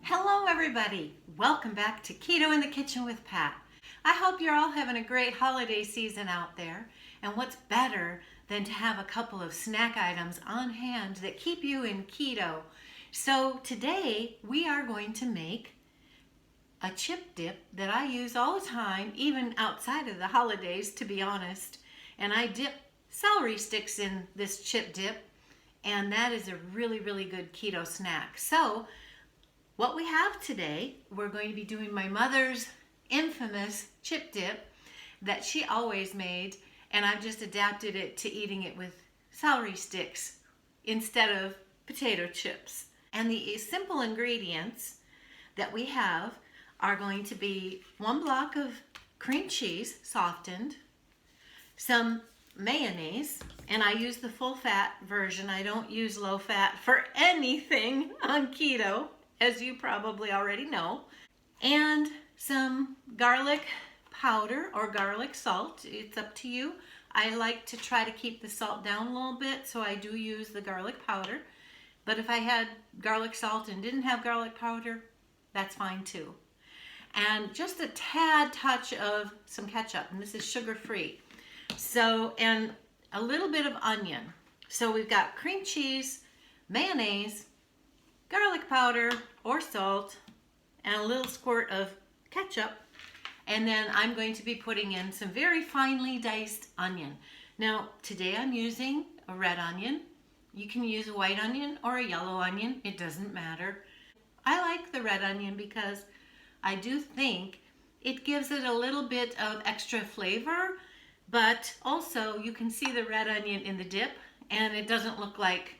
Hello everybody, welcome back to Keto in the Kitchen with Pat. I hope you're all having a great holiday season out there, and what's better than to have a couple of snack items on hand that keep you in keto. So today we are going to make a chip dip that I use all the time, even outside of the holidays, to be honest. And I dip celery sticks in this chip dip, and that is a really good keto snack. So what we have today, we're going to be doing my mother's infamous chip dip that she always made, and I've just adapted it to eating it with celery sticks instead of potato chips. And the simple ingredients that we have are going to be 1 block of cream cheese, softened, some mayonnaise, and I use the full fat version. I don't use low fat for anything on keto, as you probably already know, and some garlic powder or garlic salt. It's up to you. I like to try to keep the salt down a little bit, so I do use the garlic powder. But if I had garlic salt and didn't have garlic powder, that's fine too. And just a tad touch of some ketchup, and this is sugar-free. So, and a little bit of onion. So we've got cream cheese, mayonnaise, garlic powder or salt, and a little squirt of ketchup. And then I'm going to be putting in some very finely diced onion. Now, today I'm using a red onion. You can use a white onion or a yellow onion. It doesn't matter. I like the red onion because I do think it gives it a little bit of extra flavor, but also you can see the red onion in the dip, and it doesn't look like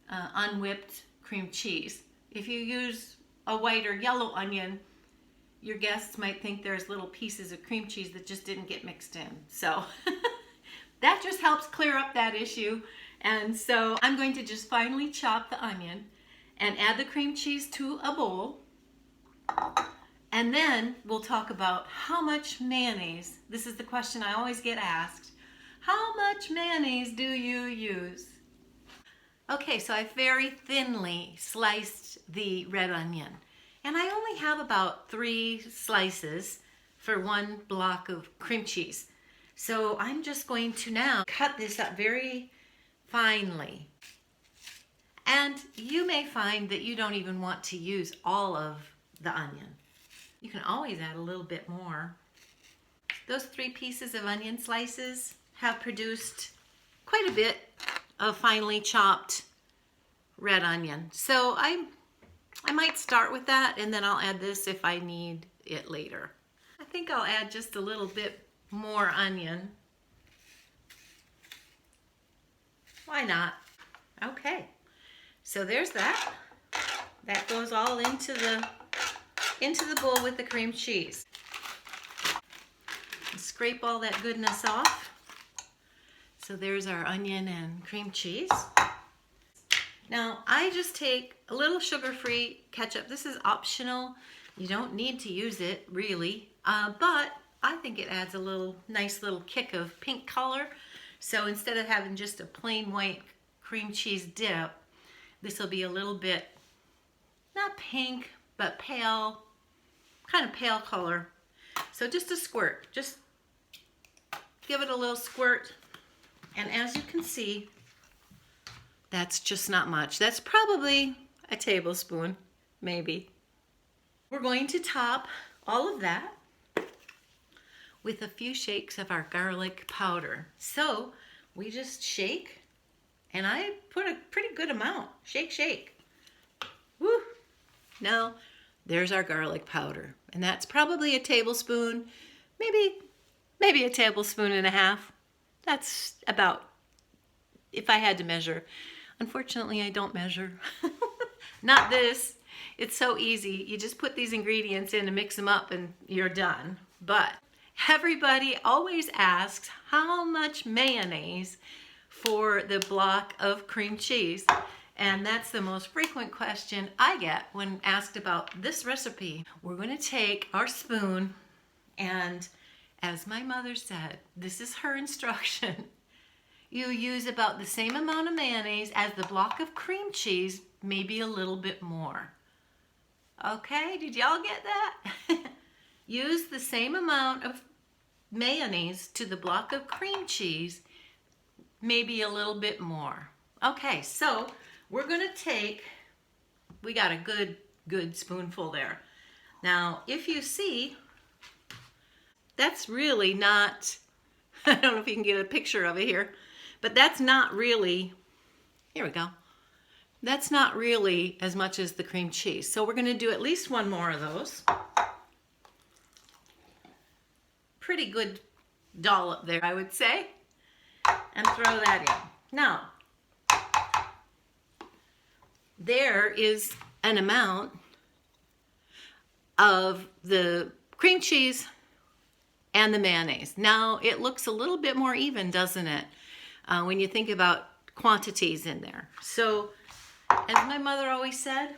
unwhipped cream cheese. If you use a white or yellow onion, your guests might think there's little pieces of cream cheese that just didn't get mixed in. So that just helps clear up that issue. And so I'm going to just finely chop the onion and add the cream cheese to a bowl. And then we'll talk about how much mayonnaise. This is the question I always get asked. How much mayonnaise do you use? Okay, so I very thinly sliced the red onion, and I only have about 3 slices for 1 block of cream cheese. So I'm just going to now cut this up very finely. And you may find that you don't even want to use all of the onion. You can always add a little bit more. Those 3 pieces of onion slices have produced quite a bit of finely chopped red onion. So I might start with that, and then I'll add this if I need it later. I think I'll add just a little bit more onion. Why not? Okay, so there's that. That goes all into the bowl with the cream cheese. Scrape all that goodness off. So there's our onion and cream cheese. Now I just take a little sugar-free ketchup. This is optional. You don't need to use it really, but I think it adds a nice little kick of pink color. So instead of having just a plain white cream cheese dip, this will be a little bit, not pink, but pale, kind of pale color. So just a squirt, just give it a little squirt. And as you can see, that's just not much. That's probably a tablespoon, maybe. We're going to top all of that with a few shakes of our garlic powder. So we just shake, and I put a pretty good amount. Shake, shake. Woo! Now, there's our garlic powder, and that's probably a tablespoon, maybe a tablespoon and a half. That's about, if I had to measure. Unfortunately, I don't measure. Not this. It's so easy. You just put these ingredients in and mix them up and you're done. But everybody always asks how much mayonnaise for the block of cream cheese. And that's the most frequent question I get when asked about this recipe. We're going to take our spoon, and as my mother said, this is her instruction. You use about the same amount of mayonnaise as the block of cream cheese, maybe a little bit more. Okay, did y'all get that? Use the same amount of mayonnaise to the block of cream cheese, maybe a little bit more. Okay, so we're gonna take, we got a good spoonful there. Now, if you see, that's really not, I don't know if you can get a picture of it here, but that's not really, here we go. That's not really as much as the cream cheese. So we're gonna do at least one more of those. Pretty good dollop there, I would say. And throw that in. Now, there is an amount of the cream cheese and the mayonnaise. Now, it looks a little bit more even, doesn't it? When you think about quantities in there. So, as my mother always said,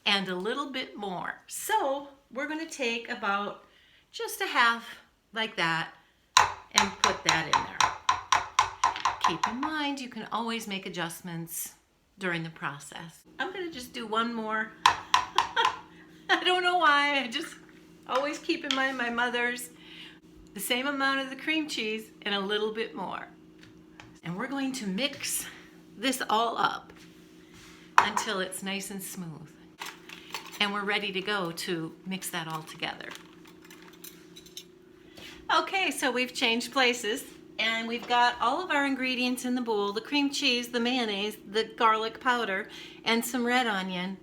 and a little bit more. So, we're going to take about just a half like that and put that in there. Keep in mind, you can always make adjustments during the process. I'm going to just do one more. I don't know why, I just always keep in mind my mother's. The same amount of the cream cheese and a little bit more. And we're going to mix this all up until it's nice and smooth. And we're ready to go to mix that all together. Okay, so we've changed places and we've got all of our ingredients in the bowl, the cream cheese, the mayonnaise, the garlic powder, and some red onion,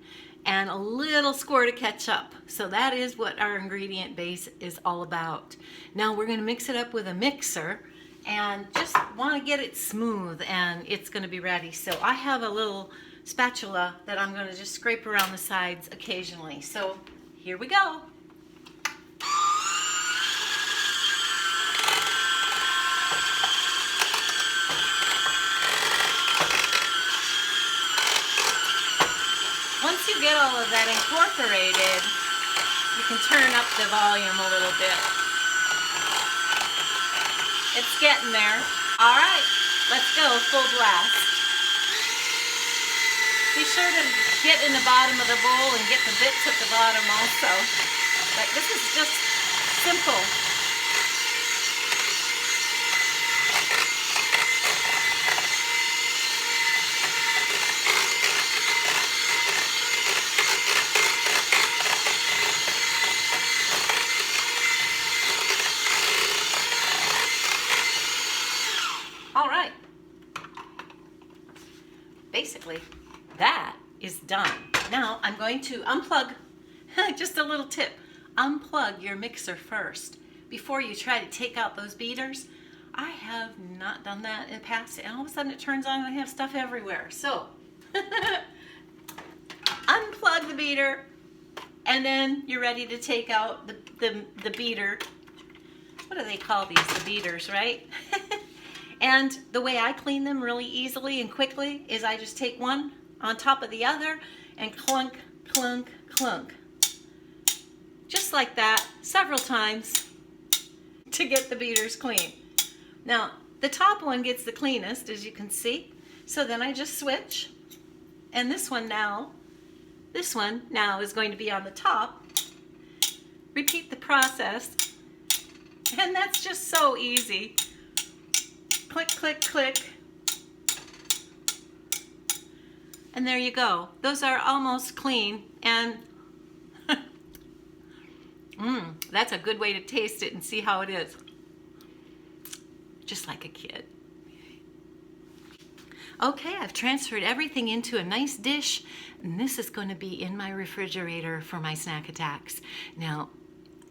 and a little squirt of ketchup. So that is what our ingredient base is all about. Now we're going to mix it up with a mixer and just want to get it smooth, and it's going to be ready. So I have a little spatula that I'm going to just scrape around the sides occasionally. So here we go. Once you get all of that incorporated, you can turn up the volume a little bit. It's getting there. All right, let's go full blast. Be sure to get in the bottom of the bowl and get the bits at the bottom also. But this is just simple. All right. Basically, that is done. Now I'm going to unplug, just a little tip, unplug your mixer first before you try to take out those beaters. I have not done that in the past, and all of a sudden it turns on and I have stuff everywhere. So, unplug the beater, and then you're ready to take out the beater. What do they call these? The beaters, right? And the way I clean them really easily and quickly is I just take one on top of the other and clunk, clunk, clunk. Just like that, several times to get the beaters clean. Now, the top one gets the cleanest, as you can see. So then I just switch, and this one now is going to be on the top. Repeat the process, and that's just so easy. Click, click, click. And there you go. Those are almost clean, and that's a good way to taste it and see how it is. Just like a kid. Okay, I've transferred everything into a nice dish, and this is going to be in my refrigerator for my snack attacks. Now,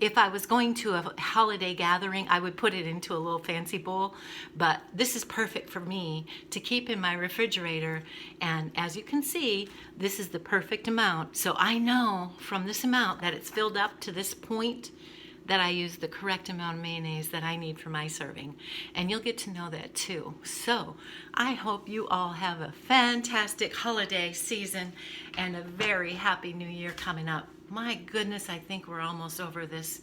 if I was going to a holiday gathering, I would put it into a little fancy bowl, but this is perfect for me to keep in my refrigerator. And as you can see, this is the perfect amount. So I know from this amount that it's filled up to this point that I use the correct amount of mayonnaise that I need for my serving. And you'll get to know that too. So I hope you all have a fantastic holiday season and a very happy new year coming up. My goodness, I think we're almost over this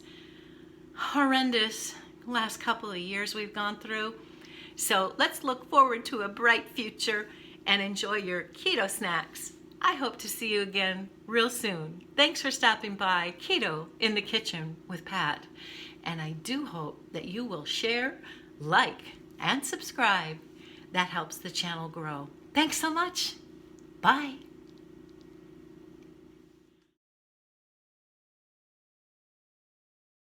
horrendous last couple of years we've gone through. So let's look forward to a bright future and enjoy your keto snacks. I hope to see you again real soon. Thanks for stopping by Keto in the Kitchen with Pat. And I do hope that you will share, like, and subscribe. That helps the channel grow. Thanks so much. Bye.